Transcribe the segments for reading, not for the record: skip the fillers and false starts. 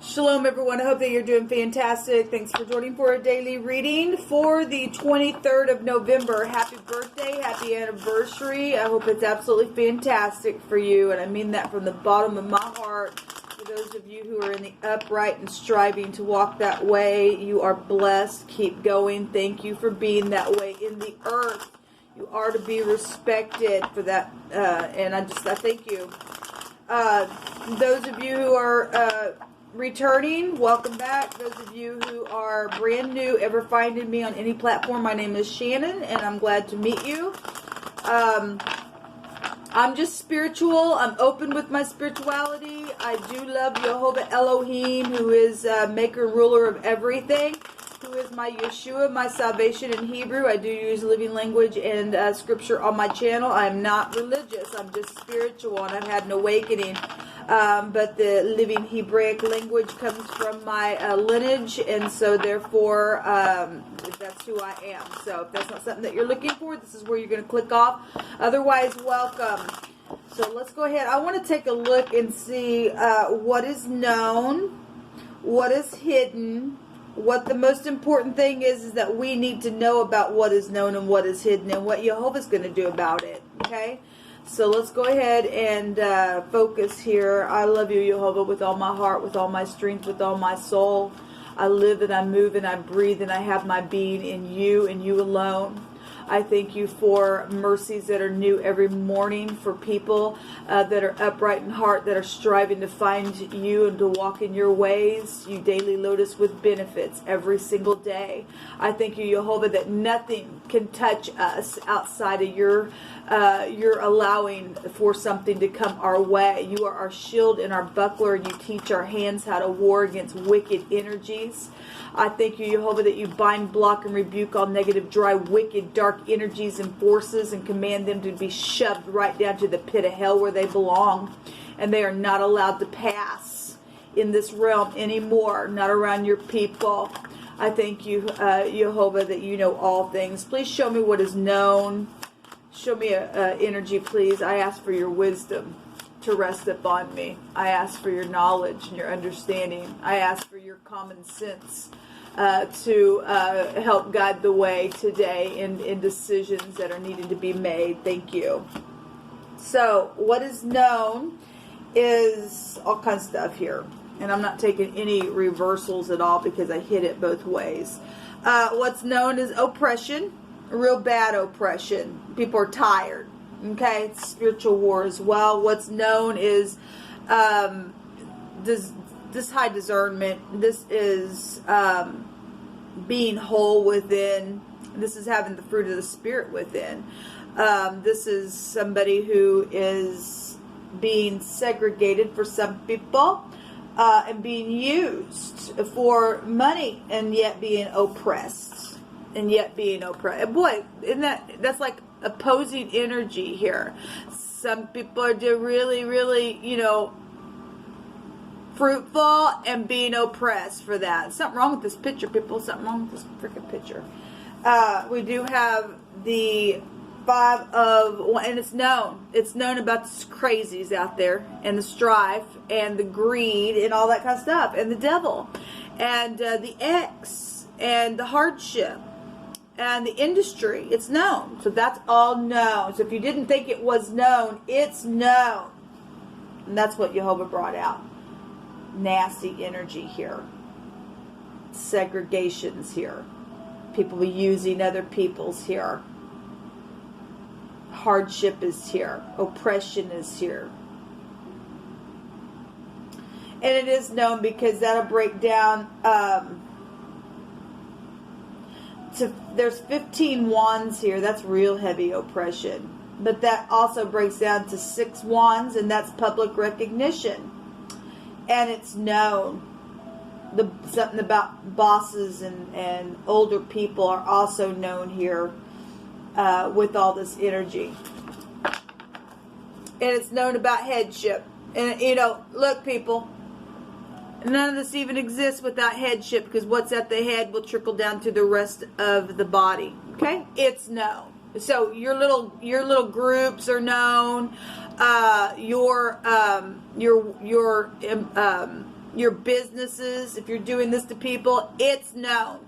Shalom, everyone. I hope that you're doing fantastic. Thanks for joining for a daily reading for the 23rd of November. Happy birthday, happy anniversary. I hope it's absolutely fantastic for you, and I mean that from the bottom of my heart. For those of you who are in the upright and striving to walk that way, you are blessed. Keep going. Thank you for being that way in the earth. You are to be respected for that, and I thank you. Those of you who are returning, welcome back. Those of you who are brand new, ever finding me on any platform, my name is Shannon, and I'm glad to meet you. I'm just spiritual. I'm open with my spirituality. I do love Jehovah Elohim, who is maker and ruler of everything, who is my Yeshua, my salvation in Hebrew. I do use living language and scripture on my channel. I'm not religious. I'm just spiritual, and I've had an awakening. But the living Hebraic language comes from my lineage, and so therefore that's who I am. So if that's not something that you're looking for, this is where you're going to click off. Otherwise, welcome. So let's go ahead. I want to take a look and see what is known, what is hidden. What the most important thing is that we need to know about what is known and what is hidden and what Jehovah's going to do about it. Okay? So let's go ahead and focus here. I love you, Jehovah, with all my heart, with all my strength, with all my soul. I live and I move and I breathe and I have my being in you and you alone. I thank you for mercies that are new every morning, for people that are upright in heart, that are striving to find you and to walk in your ways. You daily load us with benefits every single day. I thank you, Jehovah, that nothing can touch us outside of your allowing for something to come our way. You are our shield and our buckler, and you teach our hands how to war against wicked energies. I thank you, Jehovah, that you bind, block, and rebuke all negative, dry, wicked, dark energies and forces and command them to be shoved right down to the pit of hell where they belong. And they are not allowed to pass in this realm anymore, not around your people. I thank you, Jehovah, that you know all things. Please show me what is known. Show me energy, please. I ask for your wisdom to rest upon me. I ask for your knowledge and your understanding. I ask for your common sense to help guide the way today in decisions that are needed to be made. Thank you. So what is known is all kinds of stuff here. And I'm not taking any reversals at all because I hit it both ways. What's known is oppression, real bad oppression. People are tired. Okay, it's spiritual war as well. What's known is this high discernment. This is being whole within. This is having the fruit of the Spirit within. This is somebody who is being segregated for some people and being used for money and yet being oppressed. And yet being oppressed. Boy, isn't that's like opposing energy here. Some people are really, really, fruitful and being oppressed for that. Something wrong with this picture, people. Something wrong with this freaking picture. We do have the 5 of, and it's known. It's known about the crazies out there and the strife and the greed and all that kind of stuff and the devil and the X and the hardship. And the industry, it's known. So that's all known. So if you didn't think it was known, it's known. And that's what Jehovah brought out. Nasty energy here. Segregations here. People using other people's here. Hardship is here. Oppression is here. And it is known because that'll break down... there's 15 wands here. That's real heavy oppression. But that also breaks down to 6 wands, and that's public recognition. And it's known. Something about bosses and older people are also known here with all this energy. And it's known about headship. And, look, people. None of this even exists without headship, because what's at the head will trickle down to the rest of the body. Okay, it's known. So your little groups are known. Your your businesses, if you're doing this to people, it's known.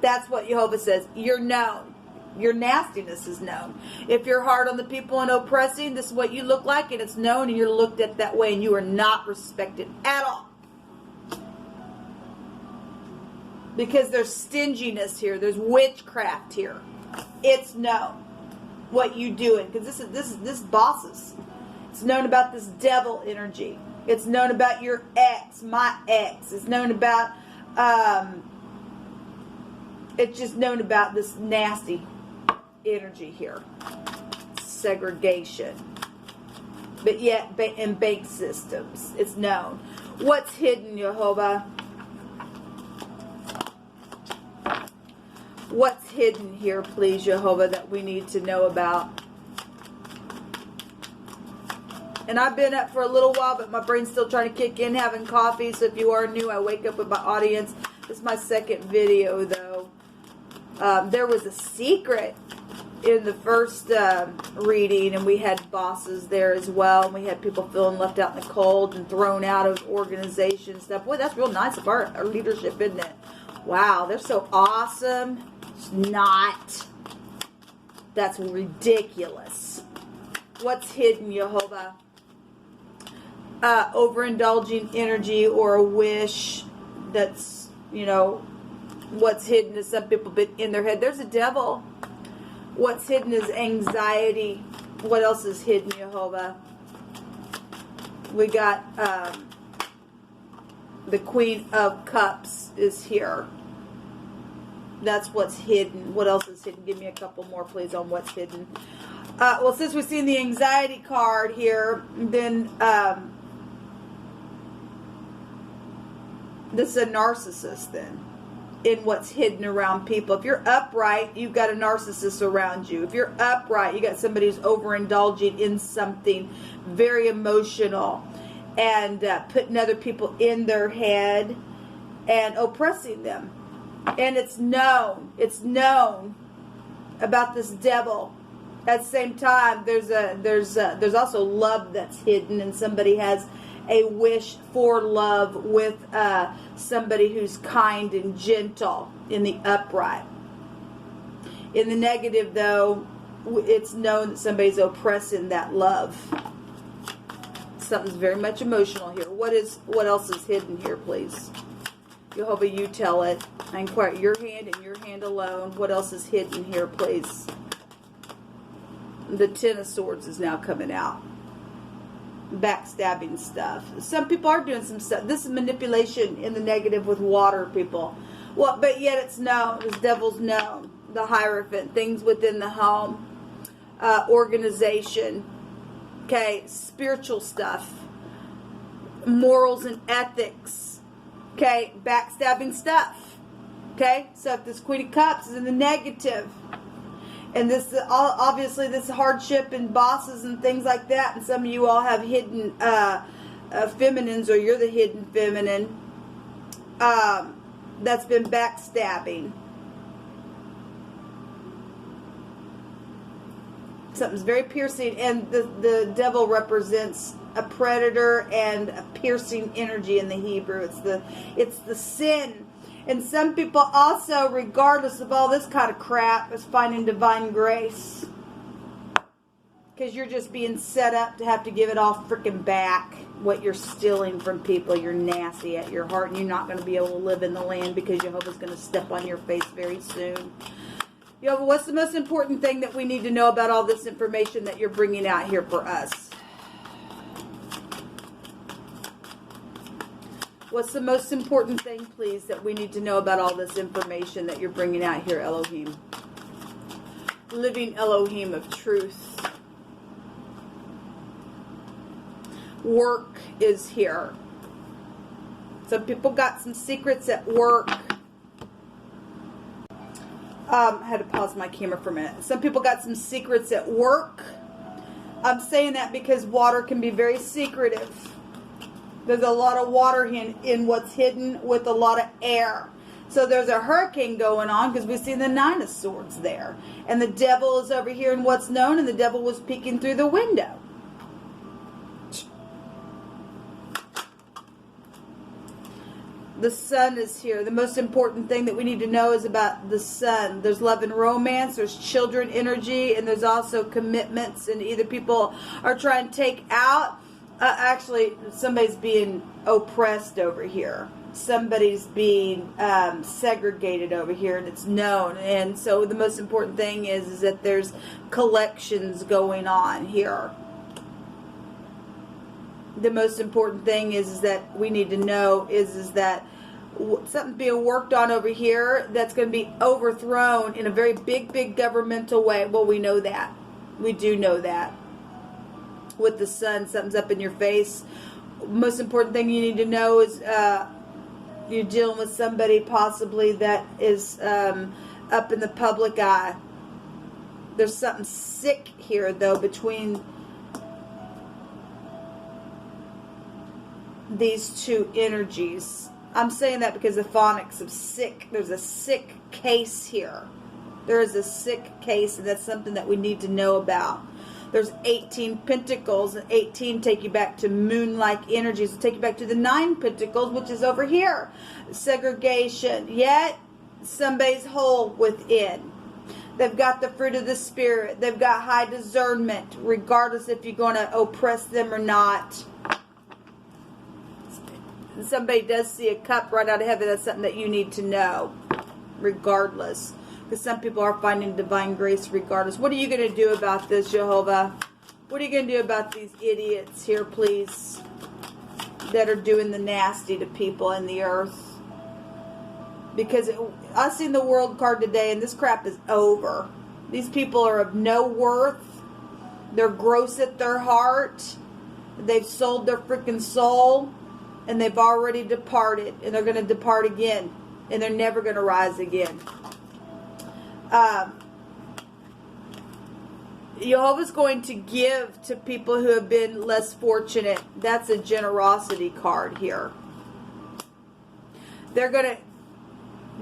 That's what Jehovah says. You're known. Your nastiness is known. If you're hard on the people and oppressing, this is what you look like, and it's known, and you're looked at that way, and you are not respected at all. Because there's stinginess here. There's witchcraft here. It's known what you doing. Because this bosses. It's known about this devil energy. It's known about your ex, my ex. It's known about, it's just known about this nasty energy here. Segregation. But yet, in bank systems, it's known. What's hidden, Jehovah? What's hidden here, please, Jehovah, that we need to know about? And I've been up for a little while, but my brain's still trying to kick in, having coffee. So if you are new, I wake up with my audience. This is my second video, though. There was a secret in the first reading, and we had bosses there as well. And we had people feeling left out in the cold and thrown out of organizations stuff. Boy, that's real nice of our leadership, isn't it? Wow, they're so awesome. It's not. That's ridiculous. What's hidden, Jehovah? Overindulging energy or a wish that's, what's hidden is some people been in their head. There's a devil. What's hidden is anxiety. What else is hidden, Jehovah? We got the Queen of Cups is here. That's what's hidden. What else is hidden? Give me a couple more, please, on what's hidden. Well, since we've seen the anxiety card here, then this is a narcissist then, in what's hidden around people. If you're upright, you've got a narcissist around you. If you're upright, you got somebody who's overindulging in something very emotional and putting other people in their head and oppressing them. And it's known about this devil. At the same time, there's also love that's hidden, and somebody has a wish for love with somebody who's kind and gentle in the upright. In the negative, though, it's known that somebody's oppressing that love. Something's very much emotional here. What else is hidden here, please? Jehovah, you tell it. I inquire your hand and your hand alone. What else is hidden here, please? The Ten of Swords is now coming out. Backstabbing stuff. Some people are doing some stuff. This is manipulation in the negative with water, people. Well, but yet it's known. This devil's known. The Hierophant. Things within the home. Organization. Okay. Spiritual stuff. Morals and ethics. Okay, backstabbing stuff. Okay, so if this Queen of Cups is in the negative, and this obviously this hardship and bosses and things like that, and some of you all have hidden feminines, or you're the hidden feminine. That's been backstabbing. Something's very piercing, and the devil represents a predator and a piercing energy in the Hebrew. It's the sin. And some people also, regardless of all this kind of crap, is finding divine grace. Because you're just being set up to have to give it all freaking back. What you're stealing from people. You're nasty at your heart, and you're not going to be able to live in the land because Jehovah's going to step on your face very soon. Jehovah, what's the most important thing that we need to know about all this information that you're bringing out here for us? What's the most important thing, please, that we need to know about all this information that you're bringing out here, Elohim? Living Elohim of truth. Work is here. Some people got some secrets at work. I had to pause my camera for a minute. Some people got some secrets at work. I'm saying that because water can be very secretive. There's a lot of water in what's hidden with a lot of air. So there's a hurricane going on because we see the Nine of Swords there. And the devil is over here in what's known, and the devil was peeking through the window. The sun is here. The most important thing that we need to know is about the sun. There's love and romance, there's children energy, and there's also commitments, and either people are trying to take out, actually somebody's being oppressed over here. Somebody's being segregated over here, and it's known. And so the most important thing is that there's collections going on here. The most important thing is that we need to know is that something's being worked on over here that's going to be overthrown in a very big governmental way. Well, we know that. We do know that. With the sun, something's up in your face. Most important thing you need to know is you're dealing with somebody possibly that is up in the public eye. There's something sick here, though, between these two energies. I'm saying that because the phonics of sick. There's a sick case here. There is a sick case, and that's something that we need to know about. There's 18 pentacles, and 18 take you back to moon-like energies. Take you back to the 9 pentacles, which is over here. Segregation. Yet, somebody's whole within. They've got the fruit of the Spirit. They've got high discernment, regardless if you're going to oppress them or not. Somebody does see a cup right out of heaven. That's something that you need to know, regardless. Because some people are finding divine grace regardless. What are you going to do about this, Jehovah? What are you going to do about these idiots here, please, that are doing the nasty to people in the earth? Because I seen the world card today, and this crap is over. These people are of no worth. They're gross at their heart. They've sold their freaking soul. And they've already departed. And they're going to depart again. And they're never going to rise again. Jehovah's going to give to people who have been less fortunate. That's a generosity card here. They're going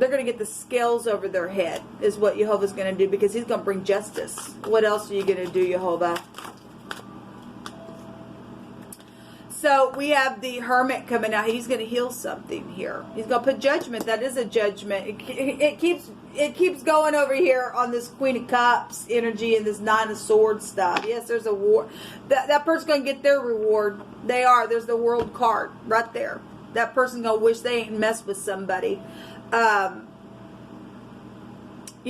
to get the scales over their head, is what Jehovah's going to do, because he's going to bring justice. What else are you going to do, Jehovah? So we have the Hermit coming out. He's going to heal something here. He's going to put judgment. That is a judgment. It keeps going over here on this Queen of Cups energy and this Nine of Swords stuff. Yes, there's a war. That person's going to get their reward. They are. There's the World card right there. That person's going to wish they ain't messed with somebody. You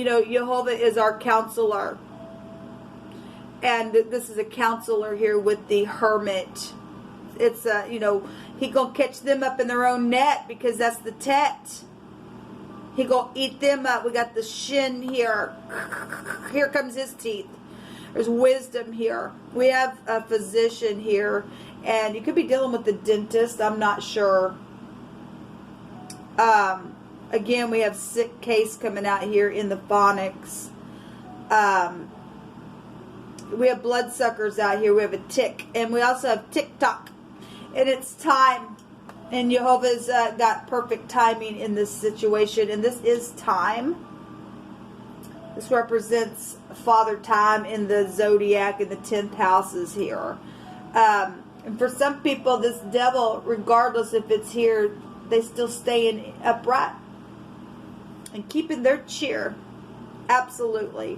know, Jehovah is our counselor. And this is a counselor here with the Hermit. It's, you know, he gonna catch them up in their own net, because that's the tet. He gonna eat them up. We got the shin here. Here comes his teeth. There's wisdom here. We have a physician here, and you could be dealing with the dentist. I'm not sure. Again, we have sick case coming out here in the phonics. We have bloodsuckers out here. We have a tick, and we also have tick-tock. And it's time. And Jehovah's got perfect timing in this situation. And this is time. This represents Father Time in the zodiac in the 10th houses here. And for some people, this devil, regardless if it's here, they still staying upright and keeping their cheer. Absolutely.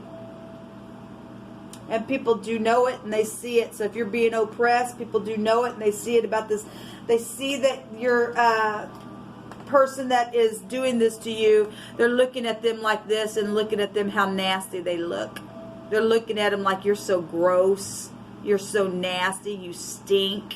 And people do know it, and they see it. So if you're being oppressed, people do know it, and they see it about this. They see that your person that is doing this to you, they're looking at them like this and looking at them how nasty they look. They're looking at them like, you're so gross. You're so nasty. You stink.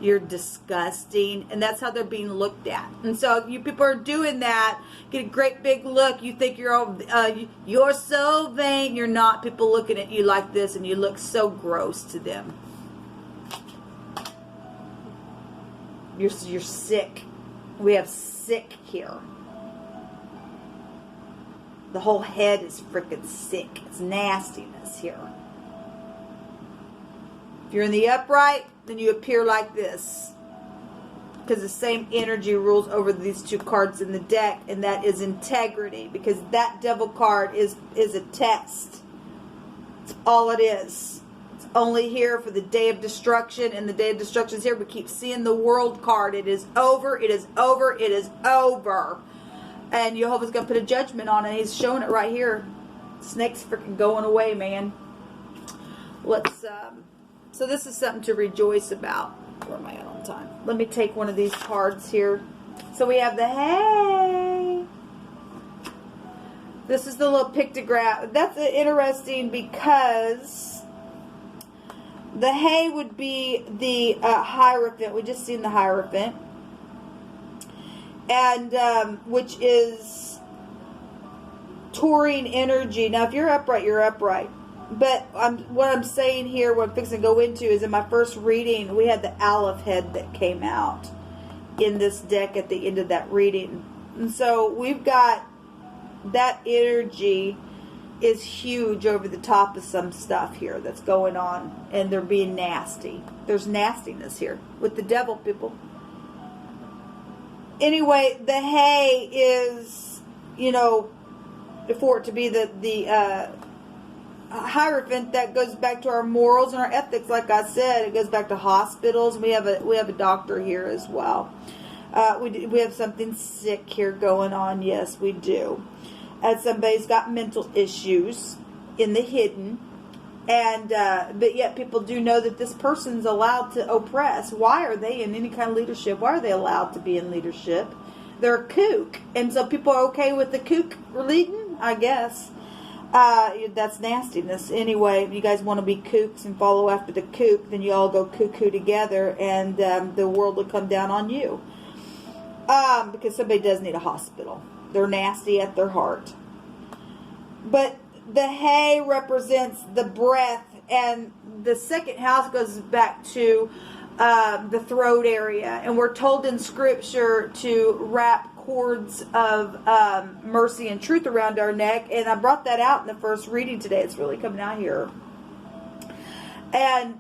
You're disgusting. And that's how they're being looked at. And so you people are doing that. Get a great big look. You think you're so vain. You're not. People looking at you like this, and you look so gross to them. You're sick. We have sick here. The whole head is freaking sick. It's nastiness here. If you're in the upright, then you appear like this. Because the same energy rules over these two cards in the deck, and that is integrity. Because that devil card is a test. It's all it is. It's only here for the day of destruction, and the day of destruction is here. We keep seeing the world card. It is over. It is over. It is over. And Jehovah's going to put a judgment on it. He's showing it right here. Snake's freaking going away, man. Let's, so this is something to rejoice about. Where am I at on time? Let me take one of these cards here. So we have the hay. This is the little pictograph. That's interesting because the hay would be the Hierophant. We just seen the Hierophant. And which is touring energy. Now, if you're upright, you're upright. But what I'm saying here, what I'm fixing to go into, is in my first reading, we had the Aleph head that came out in this deck at the end of that reading. And so we've got that energy is huge over the top of some stuff here that's going on. And they're being nasty. There's nastiness here with the devil, people. Anyway, the hay is, you know, for it to be the Hierophant, that goes back to our morals and our ethics. Like I said, it goes back to hospitals. We have a doctor here as well. We have something sick here going on. Yes, we do. And somebody's got mental issues in the hidden. And but yet people do know that this person's allowed to oppress. Why are they in any kind of leadership? Why are they allowed to be in leadership? They're a kook. And so people are okay with the kook leading, I guess. That's nastiness. Anyway, if you guys want to be kooks and follow after the kook, then you all go cuckoo together, and the world will come down on you. Because somebody does need a hospital. They're nasty at their heart. But the hay represents the breath, and the second house goes back to the throat area. And we're told in Scripture to wrap cords of mercy and truth around our neck. And I brought that out in the first reading today. It's really coming out here. And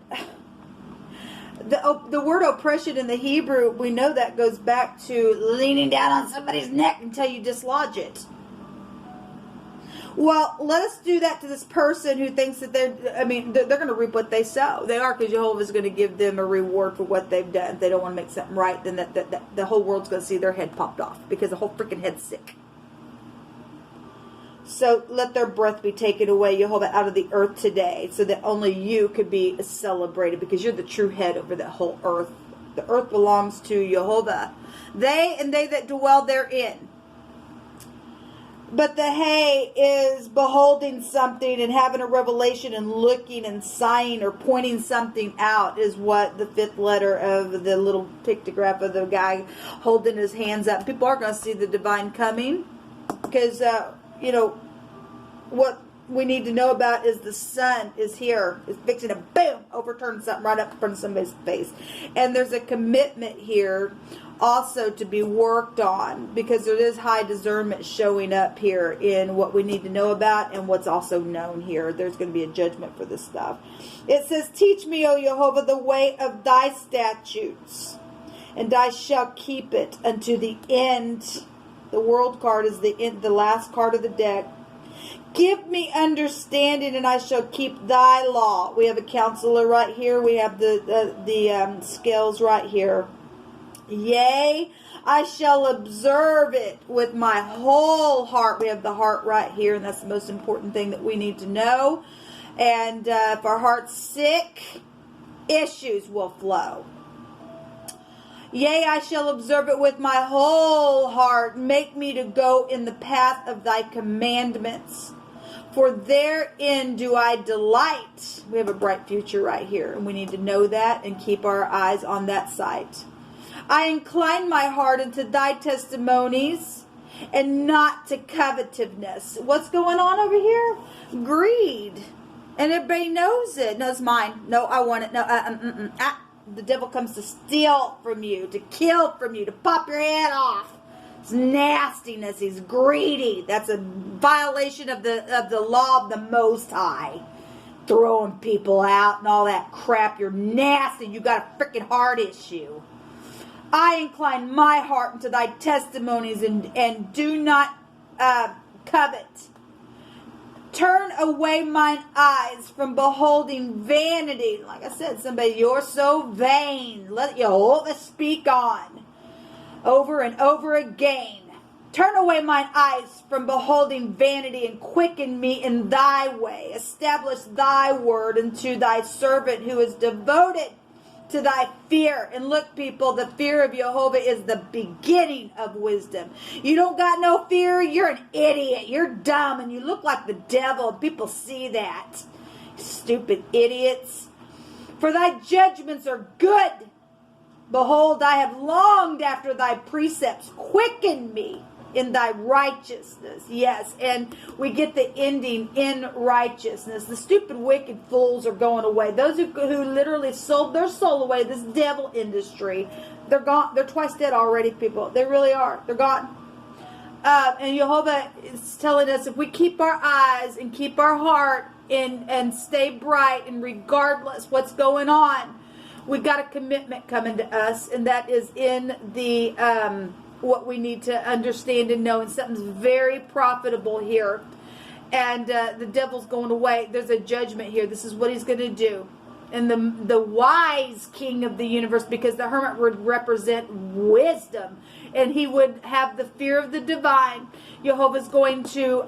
the word oppression in the Hebrew, we know that goes back to leaning down on somebody's neck until you dislodge it. Well, let us do that to this person who thinks that they're going to reap what they sow. They are, because Jehovah's going to give them a reward for what they've done. If they don't want to make something right, then that the whole world's going to see their head popped off, because the whole freaking head's sick. So let their breath be taken away, Jehovah, out of the earth today, so that only you could be celebrated, because you're the true head over the whole earth. The earth belongs to Jehovah. They and they that dwell therein. But the hay is beholding something and having a revelation and looking and sighing or pointing something out, is what the fifth letter of the little pictograph of the guy holding his hands up. People are going to see the divine coming, because, you know, what we need to know about is the sun is here. It's fixing to, boom, overturn something right up in front of somebody's face. And there's a commitment here also to be worked on, because there is high discernment showing up here in what we need to know about and what's also known here. There's going to be a judgment for this stuff. It says, teach me, O Jehovah, the way of thy statutes, and I shall keep it unto the end. The world card is the end, the last card of the deck. Give me understanding, and I shall keep thy law. We have a counselor right here. We have the scales right here. Yea, I shall observe it with my whole heart. We have the heart right here, and that's the most important thing that we need to know. And if our heart's sick, issues will flow. Yea, I shall observe it with my whole heart. Make me to go in the path of thy commandments, for therein do I delight. We have a bright future right here, and we need to know that and keep our eyes on that sight. I incline my heart unto thy testimonies, and not to covetousness. What's going on over here? Greed. And everybody knows it. No, it's mine. No, I want it. No, the devil comes to steal from you, to kill from you, to pop your head off. It's nastiness. He's greedy. That's a violation of the law of the Most High. Throwing people out and all that crap. You're nasty. You got a freaking heart issue. I incline my heart unto thy testimonies, and do not covet. Turn away mine eyes from beholding vanity. Like I said, somebody, you're so vain. Let Jehovah speak on. Over and over again. Turn away mine eyes from beholding vanity and quicken me in thy way. Establish thy word unto thy servant who is devoted to thy fear. And look, people, the fear of Jehovah is the beginning of wisdom. You don't got no fear, you're an idiot. You're dumb and you look like the devil. People see that. Stupid idiots. For thy judgments are good. Behold, I have longed after thy precepts. Quicken me in thy righteousness. Yes, and we get the ending in righteousness. The stupid, wicked fools are going away. Those who literally sold their soul away, this devil industry, they're gone. They're twice dead already, people. They really are. They're gone. And Jehovah is telling us if we keep our eyes and keep our heart and stay bright, and regardless what's going on, we got a commitment coming to us, and that is in the what we need to understand and know, and something's very profitable here. And the devil's going away. There's a judgment here. This is what he's going to do. And the wise king of the universe, because the hermit would represent wisdom, and he would have the fear of the divine. Jehovah's going to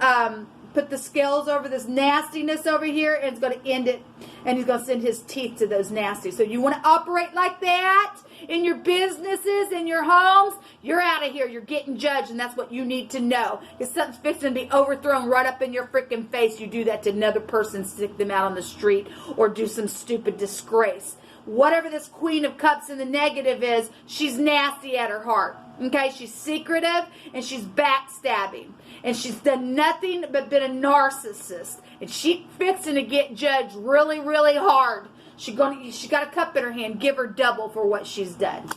put the scales over this nastiness over here, and it's going to end it. And he's going to send his teeth to those nasty. So you want to operate like that in your businesses, in your homes, you're out of here. You're getting judged, and that's what you need to know. If something's fixing to be overthrown right up in your freaking face, you do that to another person, stick them out on the street, or do some stupid disgrace. Whatever this Queen of Cups in the negative is, she's nasty at her heart. Okay, she's secretive, and she's backstabbing. And she's done nothing but been a narcissist. And she's fixing to get judged really, really hard. She got a cup in her hand. Give her double for what she's done.